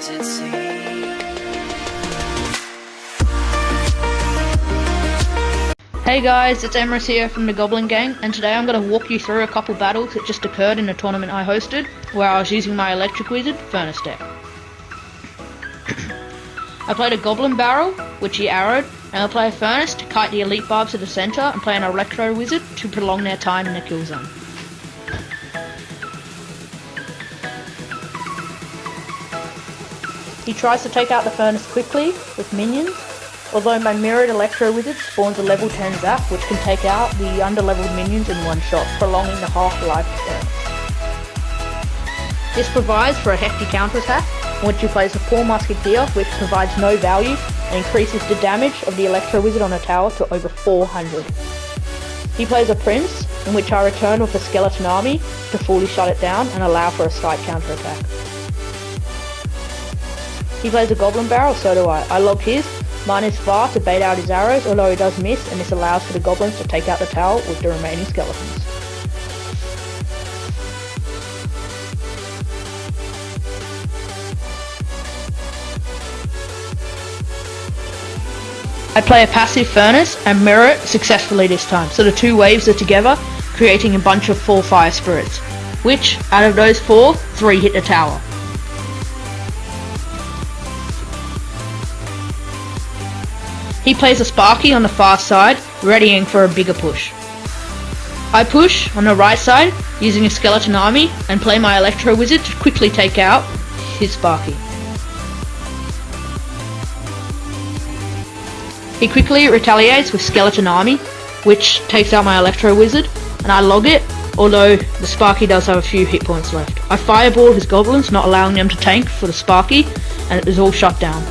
does it seem? Hey guys, it's Emrys here from the Goblin Gang, and today I'm going to walk you through a couple battles that just occurred in a tournament I hosted, where I was using my Electric Wizard Furnace deck. I played a Goblin Barrel, which he arrowed, and I'll play a Furnace to kite the elite barbs to the centre, and play an Electro Wizard to prolong their time in the kill zone. He tries to take out the Furnace quickly with minions, although my mirrored Electro Wizard spawns a level 10 zap which can take out the underleveled minions in one shot, prolonging the half-life of Furnace. This provides for a hefty counterattack, in which he plays a Poor Musketeer, which provides no value and increases the damage of the Electro Wizard on a tower to over 400. He plays a Prince, in which I return with a Skeleton Army to fully shut it down and allow for a slight counterattack. He plays a Goblin Barrel, so do I. I log his. Mine is far to bait out his arrows, although he does miss, and this allows for the goblins to take out the tower with the remaining skeletons. I play a passive Furnace and mirror it successfully this time, so the two waves are together, creating a bunch of 4 fire spirits, which, out of those 4, 3 hit the tower. He plays a Sparky on the far side, readying for a bigger push. I push on the right side, using a Skeleton Army, and play my Electro Wizard to quickly take out his Sparky. He quickly retaliates with Skeleton Army, which takes out my Electro Wizard, and I log it, although the Sparky does have a few hit points left. I fireball his goblins, not allowing them to tank for the Sparky, and it is all shut down.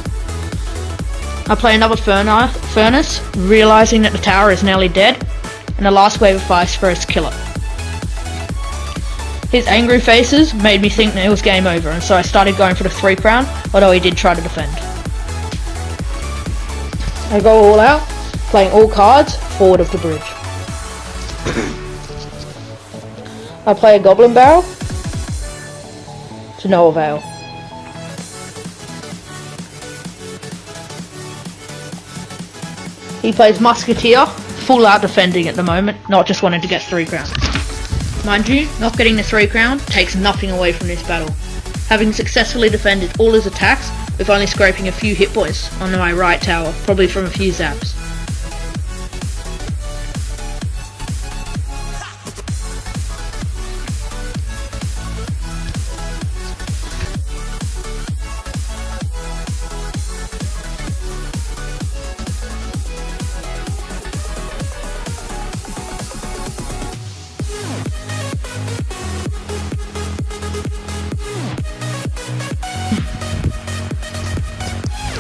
I play another Furnace, realising that the tower is nearly dead, and the last wave of fire spirits kill it. His angry faces made me think that it was game over, and so I started going for the 3 crown, although he did try to defend. I go all out, playing all cards forward of the bridge. I play a Goblin Barrel, to no avail. He plays Musketeer, full out defending at the moment, not just wanting to get 3 crown. Mind you, not getting the 3 crown takes nothing away from this battle, having successfully defended all his attacks with only scraping a few hit points on my right tower, probably from a few zaps.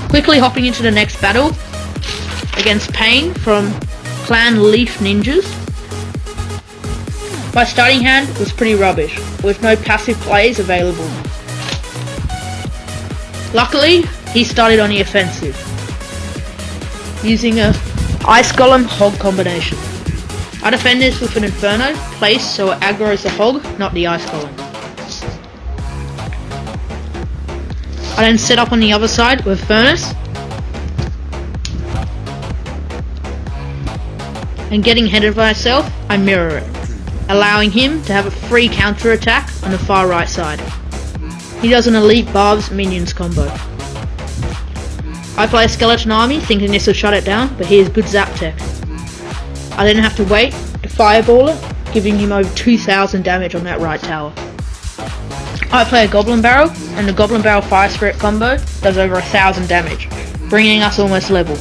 Quickly hopping into the next battle against Pain from Clan Leaf Ninjas. My starting hand was pretty rubbish, with no passive plays available. Luckily, he started on the offensive, using a Ice Golem Hog combination. I defend this with an Inferno, placed so it aggroes the Hog, not the Ice Golem. I then set up on the other side with Furnace, and getting ahead of myself, I mirror it, allowing him to have a free counter attack on the far right side. He does an Elite Barbs Minions combo. I play a Skeleton Army thinking this will shut it down, but he has good zap tech. I then have to wait to fireball it, giving him over 2000 damage on that right tower. I play a Goblin Barrel, and the Goblin Barrel Fire Spirit combo does over 1000 damage, bringing us almost level.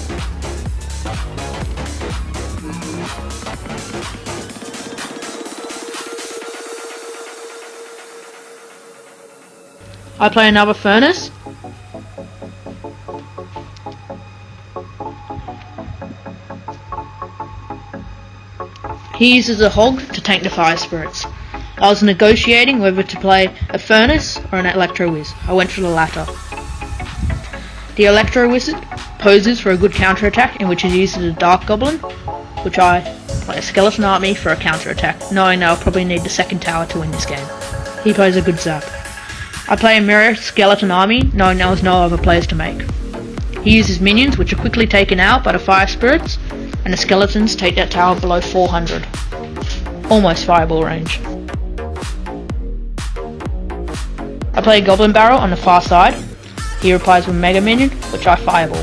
I play another Furnace, he uses a Hog to tank the Fire Spirits. I was negotiating whether to play a Furnace or an Electro Wiz. I went for the latter. The Electro Wizard poses for a good counterattack, in which he uses a Dark Goblin, which I play a Skeleton Army for a counterattack, knowing that I'll probably need the second tower to win this game. He plays a good zap. I play a mirror skeleton army, knowing there was no other players to make. He uses minions, which are quickly taken out by the fire spirits, and the skeletons take that tower below 400. Almost fireball range. I play a goblin barrel on the far side. He replies with mega minion, which I fireball.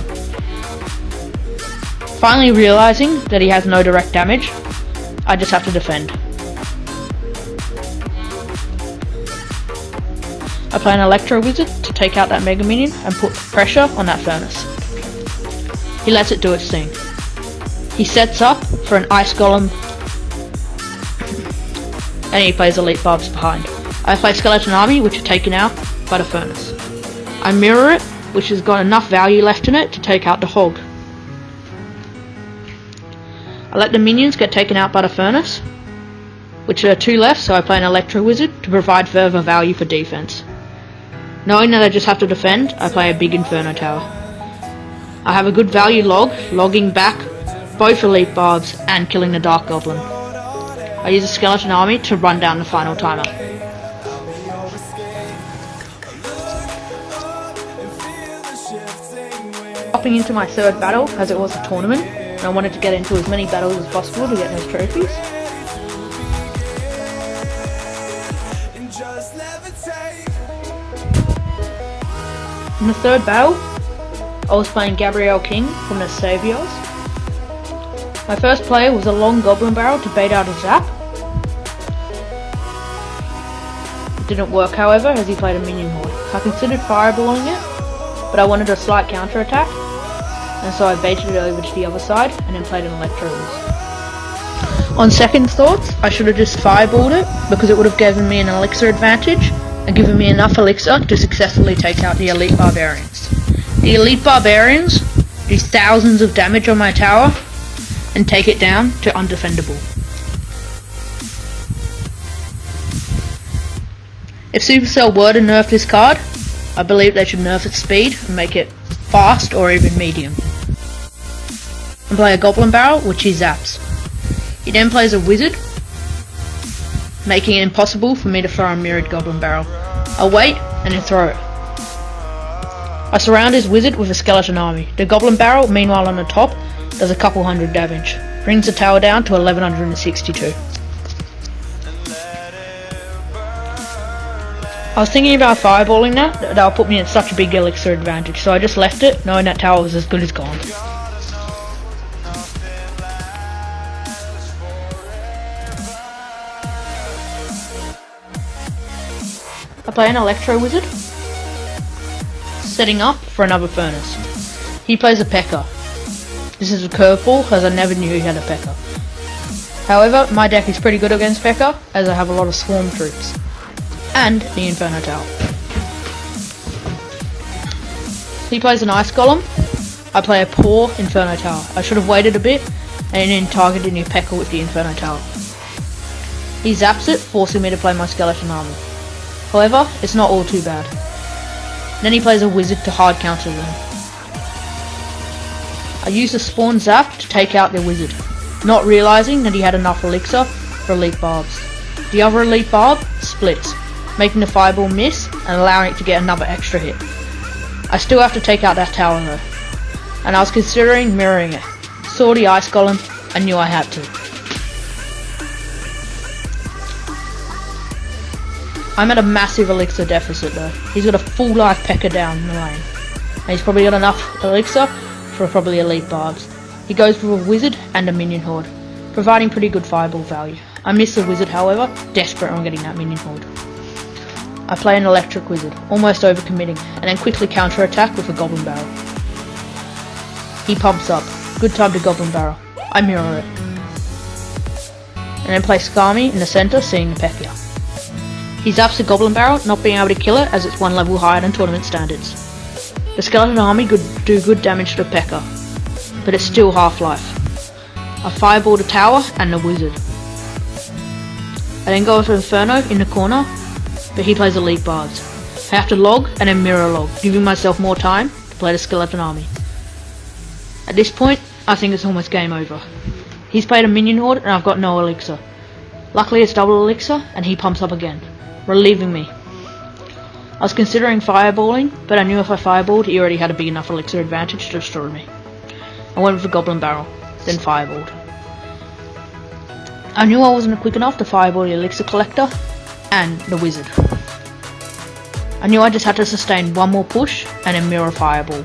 Finally realizing that he has no direct damage, I just have to defend. I play an Electro wizard to take out that mega minion and put pressure on that furnace. He lets it do its thing. He sets up for an ice golem and he plays elite barbs behind. I play skeleton army, which are taken out by the furnace. I mirror it, which has got enough value left in it to take out the hog. I let the minions get taken out by the furnace, which are 2 left, so I play an Electro wizard to provide further value for defense. Knowing that I just have to defend, I play a big Inferno tower. I have a good value log, logging back both elite barbs and killing the Dark Goblin. I use a skeleton army to run down the final timer. Hopping into my third battle, as it was a tournament, and I wanted to get into as many battles as possible to get those trophies. In the third battle, I was playing Gabrielle King from the Saviors. My first play was a long goblin barrel to bait out a zap. It didn't work, however, as he played a minion horde. I considered fireballing it, but I wanted a slight counter attack, and so I baited it over to the other side and then played an Electro. On second thoughts, I should have just fireballed it because it would have given me an elixir advantage and given me enough elixir to successfully take out the elite barbarians. The elite barbarians do thousands of damage on my tower and take it down to undefendable. If Supercell were to nerf this card, I believe they should nerf its speed and make it fast or even medium. And play a goblin barrel, which he zaps. He then plays a wizard, making it impossible for me to throw a mirrored goblin barrel. I wait and then throw it. I surround his wizard with a skeleton army. The goblin barrel, meanwhile on the top, does a couple hundred damage. Brings the tower down to 1162. I was thinking about fireballing that'll put me at such a big elixir advantage, so I just left it, knowing that tower was as good as gone. I play an Electro wizard, setting up for another furnace. He plays a P.E.K.K.A. This is a curveball, as I never knew he had a P.E.K.K.A. However, my deck is pretty good against P.E.K.K.A, as I have a lot of swarm troops. And the Inferno Tower. He plays an Ice Golem. I play a poor Inferno Tower. I should have waited a bit and then targeted the P.E.K.K.A with the Inferno Tower. He zaps it, forcing me to play my Skeleton Army. However, it's not all too bad. Then he plays a Wizard to hard counter them. I use the Spawn Zap to take out the Wizard, not realising that he had enough Elixir for Elite Barbs. The other Elite Barb splits, making the Fireball miss and allowing it to get another extra hit. I still have to take out that tower though, and I was considering mirroring it. Saw the Ice Golem and knew I had to. I'm at a massive Elixir deficit though. He's got a full life P.E.K.K.A down in the lane, and he's probably got enough Elixir for probably Elite Barbs. He goes with a Wizard and a Minion Horde, providing pretty good Fireball value. I miss the Wizard however, desperate on getting that Minion Horde. I play an Electric Wizard, almost overcommitting, and then quickly counter-attack with a Goblin Barrel. He pumps up, good time to Goblin Barrel. I mirror it. And then play Skami in the centre, seeing the P.E.K.K.A. He zaps the Goblin Barrel, not being able to kill it as it's one level higher than tournament standards. The Skeleton Army could do good damage to the P.E.K.K.A, but it's still half-life. I fireball the tower and the Wizard. I then go with Inferno in the corner, but he plays Elite Barbs. I have to log and then mirror log, giving myself more time to play the Skeleton Army. At this point, I think it's almost game over. He's played a Minion Horde and I've got no Elixir. Luckily it's double Elixir and he pumps up again, relieving me. I was considering fireballing, but I knew if I fireballed, he already had a big enough elixir advantage to destroy me. I went with the Goblin Barrel, then fireballed. I knew I wasn't quick enough to fireball the Elixir Collector and the Wizard. I knew I just had to sustain one more push and then mirror fireball.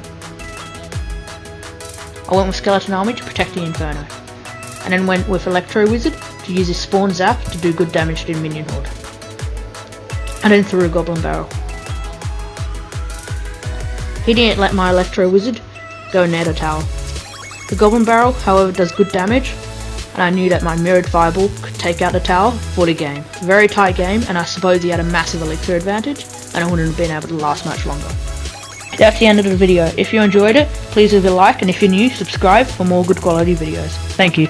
I went with Skeleton Army to protect the Inferno, and then went with Electro Wizard to use his Spawn Zap to do good damage to the Minion Horde. And then threw a Goblin Barrel. He didn't let my Electro Wizard go near the tower. The Goblin Barrel, however, does good damage, and I knew that my mirrored fireball could take out the tower for the game. Very tight game, and I suppose he had a massive elixir advantage, and I wouldn't have been able to last much longer. That's the end of the video. If you enjoyed it, please leave a like, and if you're new, subscribe for more good quality videos. Thank you.